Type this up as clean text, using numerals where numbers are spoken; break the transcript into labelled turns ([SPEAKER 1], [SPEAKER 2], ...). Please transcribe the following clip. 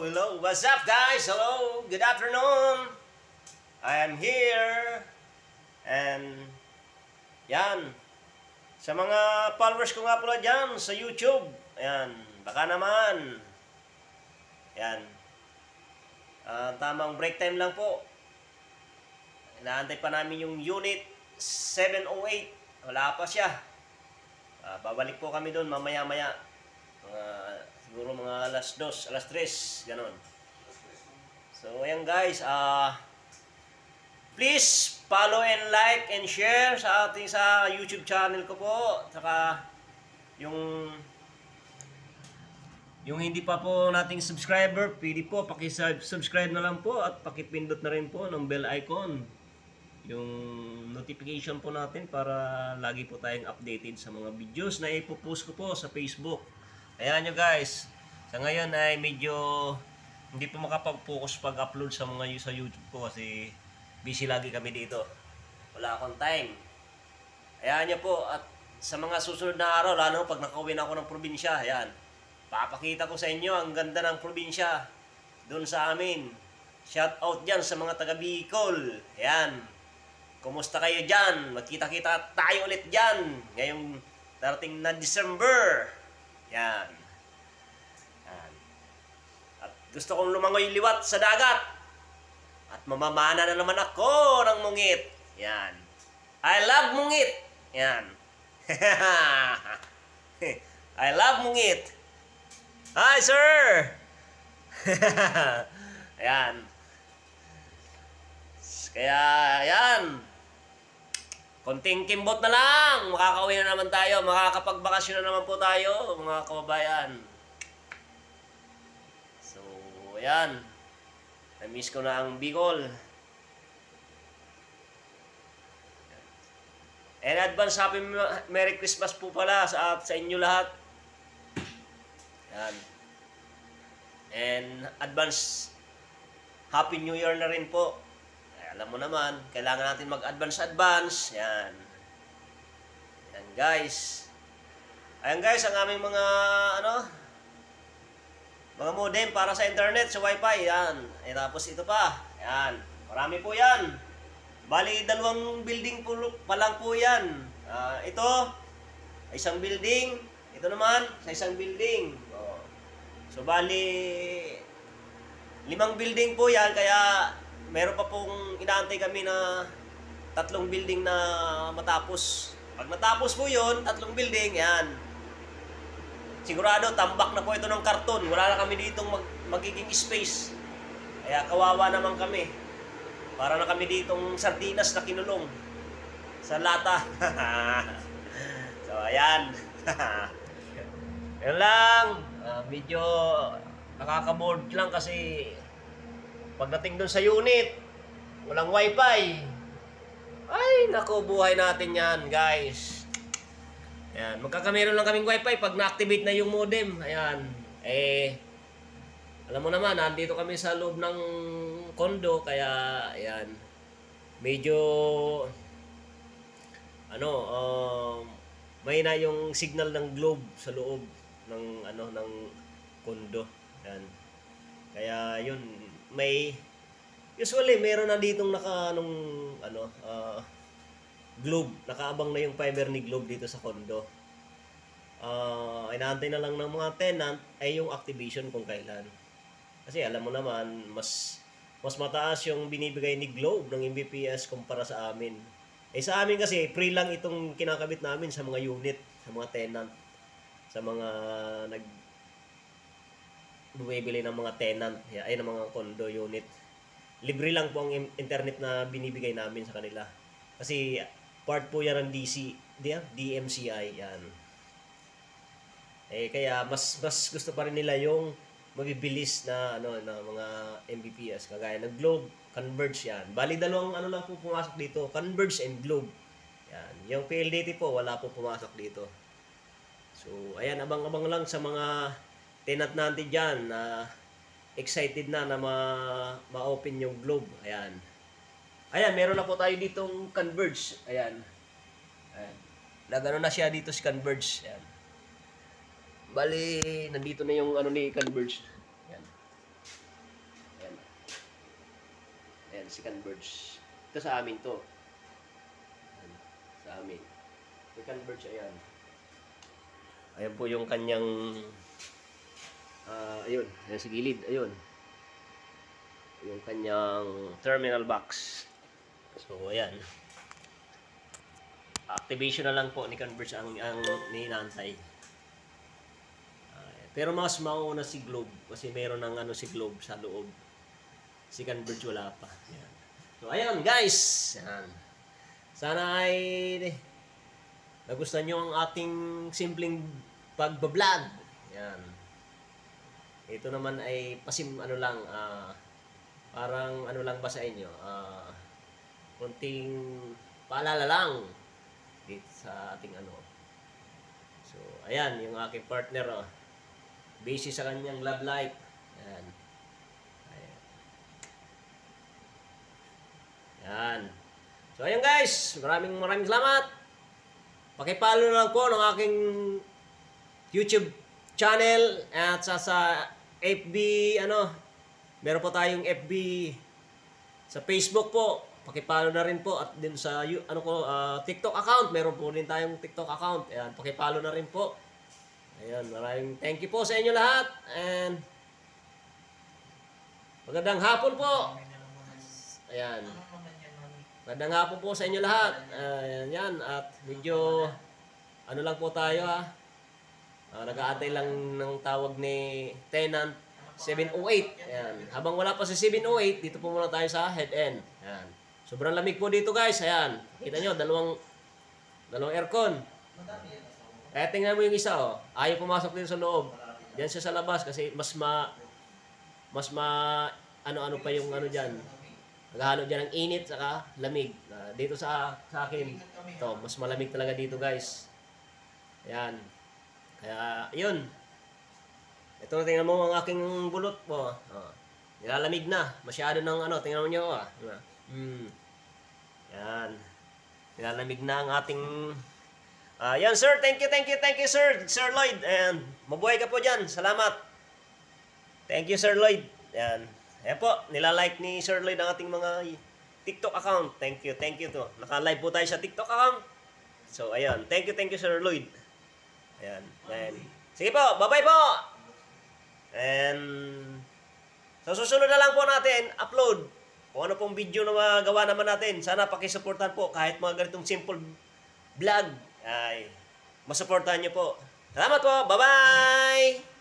[SPEAKER 1] hello. What's up, guys? Hello. Good afternoon. I am here. And, yan. Sa mga followers ko nga pala dyan sa YouTube. Ayan. Baka naman. Yan. Tamang break time lang po. Inaantay pa namin yung unit 708. Wala pa siya. Babalik po kami doon mamaya-maya. Siguro mga alas 2, alas 3, ganun. So, ayan guys, please follow and like and share sa ating sa YouTube channel ko po. Saka yung hindi pa po nating subscriber, pwede po paki-subscribe na lang po at paki-pindot na rin po ng bell icon. Yung notification po natin para lagi po tayong updated sa mga videos na ipopost ko po sa Facebook. Ayan nyo guys, sa ngayon ay medyo hindi po makapag-focus pag-upload sa mga sa YouTube ko kasi busy lagi kami dito. Wala akong time. Ayan nyo po, at sa mga susunod na araw, lalo pag nakauwi na ako ng probinsya, ayan, papakita ko sa inyo ang ganda ng probinsya doon sa amin. Shout out dyan sa mga taga Bicol. Ayan, kumusta kayo dyan? Magkita-kita tayo ulit dyan ngayong darating na December. Yan. Yan. At gusto kong lumangoy liwat sa dagat. At mamamana na naman ako ng mungit. Yan. I love mungit. Yan. I love mungit. Hi, sir! Ayan. Kaya, yan. Konting kimbot na lang, makakauwi na naman tayo, makakapagbakasyon na naman po tayo, mga kababayan. So, ayan. Na-miss ko na ang Bicol. And advance happy Merry Christmas po pala sa inyo lahat. Ayan. And advance Happy New Year na rin po. Alam mo naman, kailangan natin mag-advance. Yan. Yan guys. Ayan guys, ang aming mga mga modem para sa internet, sa wifi. Yan. Tapos ito pa. Yan. Marami po yan. Bali, 2 building pa lang po yan. Ito, isang building. Ito naman, sa isang building. So, bali, 5 building po yan, kaya meron pa pong inaantay kami na 3 building na matapos. Pag natapos po yun, 3 building, yan. Sigurado, tambak na po ito ng karton. Wala na kami ditong magiging space. Kaya kawawa naman kami. Para na kami ditong sardinas na kinulong sa lata. So, ayan. Yan lang. Medyo nakaka-bored lang kasi pagdating doon sa unit, walang wifi. Ay, naku, buhay natin yan, guys. Ayan, magkakameron lang kaming wifi pag na-activate na yung modem. Ayan, alam mo naman, nandito kami sa loob ng kondo, kaya, ayan, medyo, may na yung signal ng globe sa loob ng, ng kondo. Ayan, kaya, yun, usually meron na ditong globe, nakaabang na yung fiber ni globe dito sa condo. Inaantay na lang ng mga tenant ay yung activation kung kailan. Kasi alam mo naman, mas mataas yung binibigay ni Globe ng Mbps kumpara sa amin. Sa amin kasi free lang itong kinakabit namin sa mga unit, sa mga tenant, sa mga bumibili ng mga tenant, ay ng mga condo unit. Libre lang po ang internet na binibigay namin sa kanila. Kasi part po yan ng DMCI yan. Kaya mas gusto pa rin nila yung mabibilis na na mga Mbps kagaya ng Globe, Converge yan. Bali 2 lang po pumasok dito, Converge and Globe. Yan. Yung PLDT po wala po pumasok dito. So ayan, abang-abang lang sa mga tenant natin dyan na excited na ma-open yung Globe. Ayan. Ayan, meron na po tayo ditong Converge. Ayan. Ayan. Nagano na siya dito si Converge. Ayan. Bali, nandito na yung ni Converge. Ayan. si Converge. Ito sa amin to. Ayan, sa amin. Si Converge, ayan. Ayan po yung kanyang ayun, ayan sa gilid, ayun. Yung kanyang terminal box. So, ayan. Activation na lang po ni Converge ang ninantay. Pero mas mauna si Globe kasi meron ng ano si Globe sa loob. Si Converge wala pa. Ayan. So, ayan guys. Ayan. Sana ay nagustuhan nyo ang ating simpleng pagbablog. Ayan. Ito naman ay ano lang, parang ano lang ba sa inyo, konting paalala lang dito sa ating ano. So, ayan, yung aking partner, busy sa kanyang love life. Ayan. Ayan. Ayan. So, ayan guys, maraming salamat. Pakipalo na lang po ng aking YouTube channel at sa FB, meron po tayong FB sa Facebook po. Pakipalo na rin po at din sa TikTok account. Meron po din tayong TikTok account. Ayan, pakipalo na rin po. Ayan, maraming thank you po sa inyo lahat. And magandang hapon po. Ayan. Magandang hapon po sa inyo lahat. Ayan, yan. At medyo ano lang po tayo nag-aantay lang ng tawag ni Tenant 708. Ayan. Habang wala pa si 708, dito po muna tayo sa head end. Ayan. Sobrang lamig po dito guys. Ayan. Kita nyo, dalawang aircon. Kaya tingnan mo yung isa, ayaw pumasok din sa loob. Diyan siya sa labas kasi mas ano pa yung ano diyan. Naghahalo diyan ng init saka lamig. Dito sa akin, ito, mas malamig talaga dito, guys. Ayan. Kaya, yun. Ito, tingnan mo ang aking bulot po. Nilalamig na. Masyado ng tingnan mo nyo, Yan. Nilalamig na ang ating yan sir, thank you Sir Lloyd. And mabuhay ka po dyan. Salamat. Thank you Sir Lloyd. Yan. Ayan po, nilalike ni Sir Lloyd ang ating mga TikTok account. Thank you to. Naka-live po tayo sa TikTok account. So ayan, thank you Sir Lloyd. Ayan. And, sige po, bye-bye po. And sa susunod na lang po natin upload kung ano pong video na magawa naman natin. Sana pakisuportahan po kahit mga ganitong simple vlog ay masuportahan nyo po. Salamat po. Bye-bye!